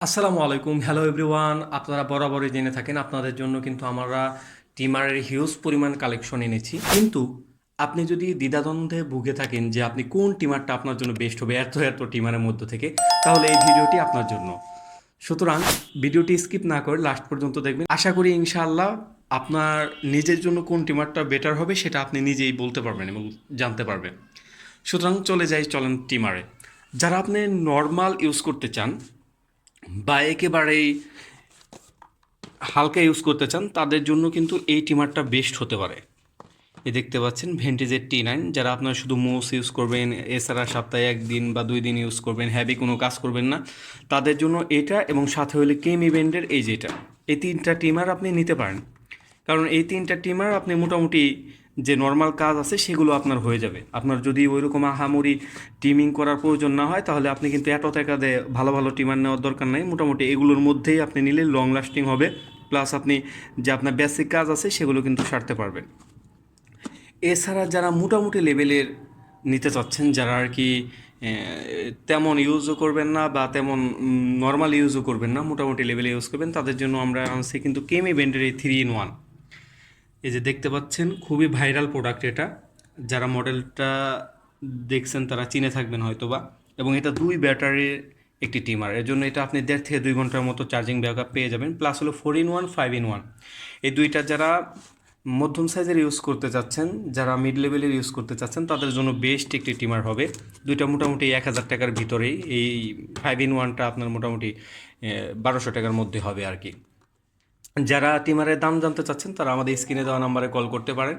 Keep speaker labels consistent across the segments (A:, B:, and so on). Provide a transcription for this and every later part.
A: আসসালামু আলাইকুম, hello everyone. আপনারা বরাবরই জেনে থাকেন আপনাদের জন্য কিন্তু আমরা টিমারের হিউজ পরিমাণ কালেকশন এনেছি। কিন্তু আপনি যদি দ্বিধাদ্বন্দ্বে ভুগে থাকেন যে আপনি কোন টিমারটা আপনার জন্য বেস্ট হবে এত এত টিমারের মধ্য থেকে, তাহলে এই ভিডিওটি আপনার জন্য। সুতরাং ভিডিওটি স্কিপ না করে লাস্ট পর্যন্ত দেখবেন। আশা করি ইনশাআল্লাহ আপনার নিজের জন্য কোন টিমারটা বেটার হবে সেটা আপনি নিজেই বলতে পারবেন এবং জানতে পারবেন। সুতরাং চলেন টিমারে। যারা আপনি নর্মাল ইউজ করতে চান বা একেবারেই হালকা ইউজ করতে চান, তাদের জন্য কিন্তু এই টিমারটা বেস্ট হতে পারে। এই দেখতে পাচ্ছেন ভেন্টিজের T9। যারা আপনারা শুধু মোস ইউজ করবেন, এছাড়া সপ্তাহে একদিন বা 2 দিন ইউজ করবেন, হ্যাভি কোনো কাজ করবেন না, তাদের জন্য এটা এবং সাথে হলে কেমি ব্যান্ডের এই যেটা, এই তিনটা টিমার আপনি নিতে পারেন। কারণ এই তিনটা টিমার আপনি মোটামুটি যে নর্মাল কাজ আছে সেগুলো আপনার হয়ে যাবে। আপনার যদি ওইরকম আহামরি টিমিং করার প্রয়োজন না হয়, তাহলে আপনি কিন্তু এত টাকা দিয়ে ভালো ভালো টিমার নেওয়ার দরকার নেই। মোটামুটি এগুলোর মধ্যেই আপনি নিলে লং লাস্টিং হবে, প্লাস আপনি যে আপনার বেসিক কাজ আছে সেগুলো কিন্তু সারতে পারবেন। এছাড়া যারা মোটামুটি লেভেলের নিতে চাচ্ছেন, যারা আর কি তেমন ইউজও করবেন না বা তেমন নর্মাল ইউজও করবেন না, মোটামুটি লেভেলে ইউজ করবেন, তাদের জন্য আমরা আনছি কিন্তু কেমি ব্যান্ডের এই 3 in 1। এই যে দেখতে পাচ্ছেন খুবই ভাইরাল প্রোডাক্ট এটা। যারা মডেলটা দেখছেন তারা চিনে থাকবেন হয়তোবা। এবং এটা 2 ব্যাটারির একটি টিমার, এর জন্য এটা আপনি 1.5 থেকে 2 ঘন্টার মতো চার্জিং ব্যাকআপ পেয়ে যাবেন। প্লাস হলো 4 in 1 5 in 1। এই দুইটা যারা মধ্যম সাইজের ইউজ করতে চাচ্ছেন, যারা মিড লেভেলের ইউজ করতে চাচ্ছেন, তাদের জন্য বেস্ট একটি টিমার হবে। দুইটা মোটামুটি 1,000 টাকার ভিতরেই। এই 5 in 1টা আপনার মোটামুটি 1,200 টাকার মধ্যে হবে আর কি। যারা টিমারের দাম জানতে চাচ্ছেন তারা আমাদের স্ক্রিনে দেওয়া নাম্বারে কল করতে পারেন।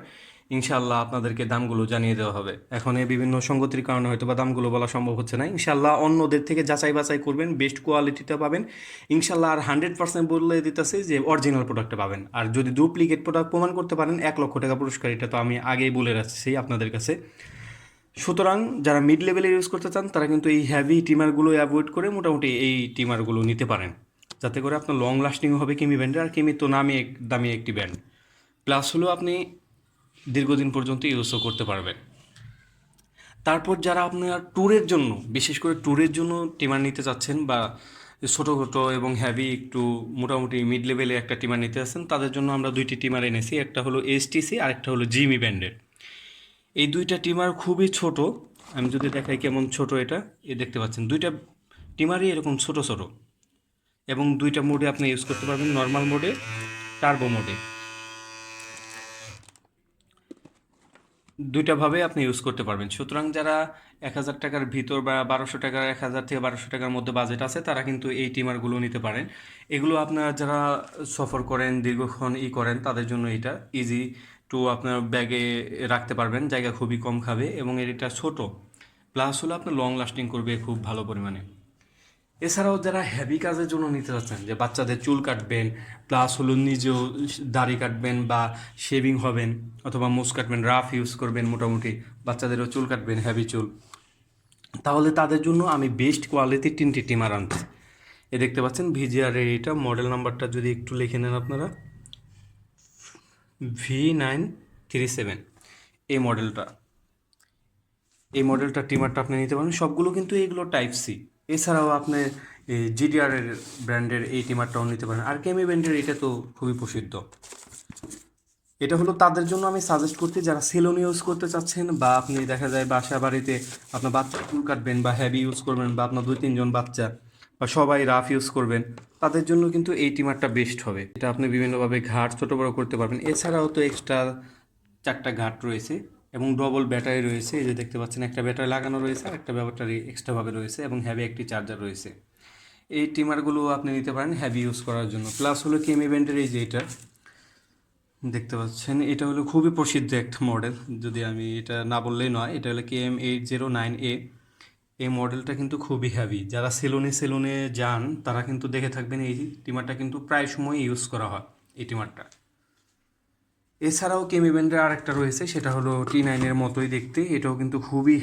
A: ইনশাল্লাহ আপনাদেরকে দামগুলো জানিয়ে দেওয়া হবে। এখন এই বিভিন্ন সঙ্গতির কারণে হয়তো বা দামগুলো বলা সম্ভব হচ্ছে না। ইনশাল্লাহ অন্যদের থেকে যাচাই বাছাই করবেন, বেস্ট কোয়ালিটিটা পাবেন ইনশাল্লাহ। আর 100% বলে দিতেছে যে অরিজিনাল প্রোডাক্টটা পাবেন। আর যদি ডুপ্লিকেট প্রোডাক্ট প্রমাণ করতে পারেন, 1 লক্ষ টাকা পুরস্কার। এটা তো আমি আগেই বলে রাখছি আপনাদের কাছে। সুতরাং যারা মিড লেভেলে ইউজ করতে চান তারা কিন্তু এই হ্যাভি টিমারগুলো অ্যাভয়েড করে মোটামুটি এই টিমারগুলো নিতে পারেন, যাতে করে আপনার লং লাস্টিং হবে কিমি ব্যান্ডের। আর কিমি তো দামি একটি ব্যান্ড, প্লাস হলেও আপনি দীর্ঘদিন পর্যন্ত ইউজও করতে পারবেন। তারপর যারা আপনার ট্যুরের জন্য, বিশেষ করে ট্যুরের জন্য টিমার নিতে চাচ্ছেন বা ছোটো এবং হ্যাভি একটু মোটামুটি মিড লেভেলে একটা টিমার নিতে চাচ্ছেন, তাদের জন্য আমরা 2টি টিমার এনেছি। একটা হলো এসটিসি আর একটা হলো জিমি ব্যান্ডের। এই দুইটা টিমার খুবই ছোট। আমি যদি দেখাই কেমন ছোট এটা, দেখতে পাচ্ছেন দুইটা টিমারই এরকম ছোট ছোট। এবং দুইটা মোডে আপনি ইউজ করতে পারবেন, নর্মাল মোডে, টার্বো মোডে। দুইটাভাবে আপনি ইউজ করতে পারবেন। সুতরাং যারা 1,000 টাকার ভিতর বা 1,200 টাকার, 1,000 থেকে 1,200 টাকার মধ্যে বাজেট আছে, তারা কিন্তু এই টিমারগুলো নিতে পারেন। এগুলো আপনারা যারা সফর করেন, দীর্ঘক্ষণ করেন, তাদের জন্য এটা ইজি টু আপনার ব্যাগে রাখতে পারবেন, জায়গা খুবই কম খাবে এবং এটা ছোট। প্লাস হলো আপনার লং লাস্টিং করবে খুব ভালো পরিমাণে। এছাড়াও যারা হেভি কাজের জন্য নিতে চাচ্ছেন, যে বাচ্চাদের চুল কাটবেন, প্লাস হলো নিজেও দাড়ি কাটবেন বা শেভিং হবেন, অথবা মুছ কাটবেন, রাফ ইউজ করবেন, মোটামুটি বাচ্চাদেরও চুল কাটবেন, হেভি চুল, তাহলে তাদের জন্য আমি বেস্ট কোয়ালিটির 3টি টিমার আনছি। দেখতে পাচ্ছেন ভিজিআর এটা মডেল নাম্বারটা যদি একটু লিখে নেন আপনারা, V937 এই মডেলটা। এই মডেলটা টিমারটা আপনি নিতে পারেন। সবগুলো কিন্তু এইগুলো টাইপ সি। এছাড়াও আপনি জিডিআর এর ব্র্যান্ডের এই টিমারটাও নিতে পারেন। আর কেমি ব্র্যান্ডের এটা তো খুবই প্রসিদ্ধ। এটা হলো তাদের জন্য আমি সাজেস্ট করতে, যারা সেলুন ইউজ করতে চাচ্ছেন বা আপনি দেখা যায় বাসা বাড়িতে আপনার বাচ্চা চুল কাটবেন বা হেভি ইউজ করবেন, বা আপনার 2-3 জন বাচ্চা বা সবাই রাফ ইউজ করবেন, তাদের জন্য কিন্তু এই টিমারটা বেস্ট হবে। এটা আপনি বিভিন্নভাবে ঘাট ছোটো বড়ো করতে পারবেন। এছাড়াও তো এক্সট্রা 4টা ঘাট রয়েছে এবং ডবল ব্যাটারি রয়েছে। এই যে দেখতে পাচ্ছেন একটা ব্যাটারি লাগানো রয়েছে আর একটা ব্যাটারি এক্সট্রাভাবে রয়েছে, এবং হ্যাভি একটি চার্জার রয়েছে। এই টিমারগুলো আপনি নিতে পারেন হ্যাভি ইউজ করার জন্য। প্লাস হলো কেমি ব্যান্ডের এই যে এটা দেখতে পাচ্ছেন, এটা হলো খুবই প্রসিদ্ধ একটা মডেল, যদি আমি এটা না বললেই নয়। এটা হলো KM809A। এই মডেলটা কিন্তু খুবই হ্যাভি। যারা সেলুনে যান তারা কিন্তু দেখে থাকবেন, এই টিমারটা কিন্তু প্রায় সময় ইউজ করা হয় এই টিমারটা। এছাড়াও কেমি ব্র্যান্ডের আরেকটা রয়েছে, সেটা হলো T9-এর মতোই দেখতে। এটাও কিন্তু খুবই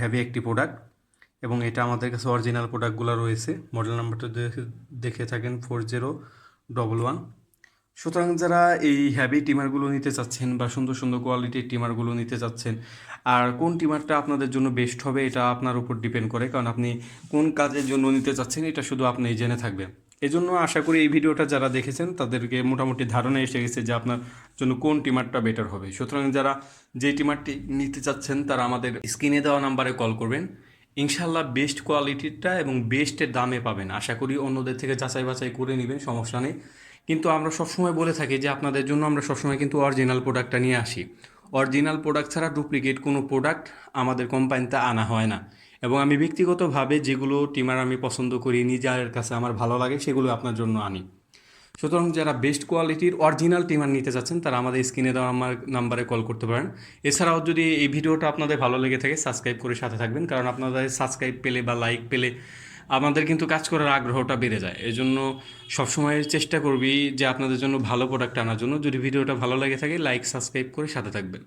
A: হ্যাভি একটি প্রোডাক্ট, এবং এটা আমাদের কাছে অরিজিনাল প্রোডাক্টগুলো রয়েছে। মডেল নাম্বারটা দেখে থাকেন 4011। সুতরাং যারা এই হ্যাভি টিমারগুলো নিতে চাচ্ছেন বা সুন্দর সুন্দর কোয়ালিটির টিমারগুলো নিতে চাচ্ছেন, আর কোন টিমারটা আপনাদের জন্য বেস্ট হবে এটা আপনার উপর ডিপেন্ড করে, কারণ আপনি কোন কাজের জন্য নিতে চাচ্ছেন এটা শুধু আপনি জেনে থাকবেন। এজন্য আশা করি এই ভিডিওটা যারা দেখেছেন তাদেরকে মোটামুটি ধারণা এসে গেছে যে আপনার জন্য কোন টিমারটা বেটার হবে। সুতরাং যারা যে টিমারটি নিতে চাচ্ছেন তারা আমাদের স্ক্রিনে দেওয়া নাম্বারে কল করবেন। ইনশাল্লাহ বেস্ট কোয়ালিটিরটা এবং বেস্টের দামে পাবেন। আশা করি অন্যদের থেকে যাচাই বাছাই করে নেবেন, সমস্যা নেই। কিন্তু আমরা সবসময় বলে থাকি যে আপনাদের জন্য আমরা সবসময় কিন্তু অরিজিনাল প্রোডাক্টটা নিয়ে আসি। অরিজিনাল প্রোডাক্ট ছাড়া ডুপ্লিকেট কোনো প্রোডাক্ট আমাদের কোম্পানিতে আনা হয় না। এবং আমি ব্যক্তিগতভাবে যেগুলো টিমার আমি পছন্দ করি, নিজের কাছে আমার ভালো লাগে, সেগুলো আপনার জন্য আনি। সুতরাং যারা বেস্ট কোয়ালিটির অরিজিনাল টিমার নিতে চাচ্ছেন তারা আমাদের স্ক্রিনে দেওয়া আমার নাম্বারে কল করতে পারেন। এছাড়াও যদি এই ভিডিওটা আপনাদের ভালো লেগে থাকে সাবস্ক্রাইব করে সাথে থাকবেন, কারণ আপনাদের সাবস্ক্রাইব পেলে বা লাইক পেলে আমাদের কিন্তু কাজ করার আগ্রহটা বেড়ে যায়। এজন্য সবসময় চেষ্টা করবি যে আপনাদের জন্য ভালো প্রোডাক্ট আনার জন্য। যদি ভিডিওটা ভালো লেগে থাকে লাইক সাবস্ক্রাইব করে সাথে থাকবেন।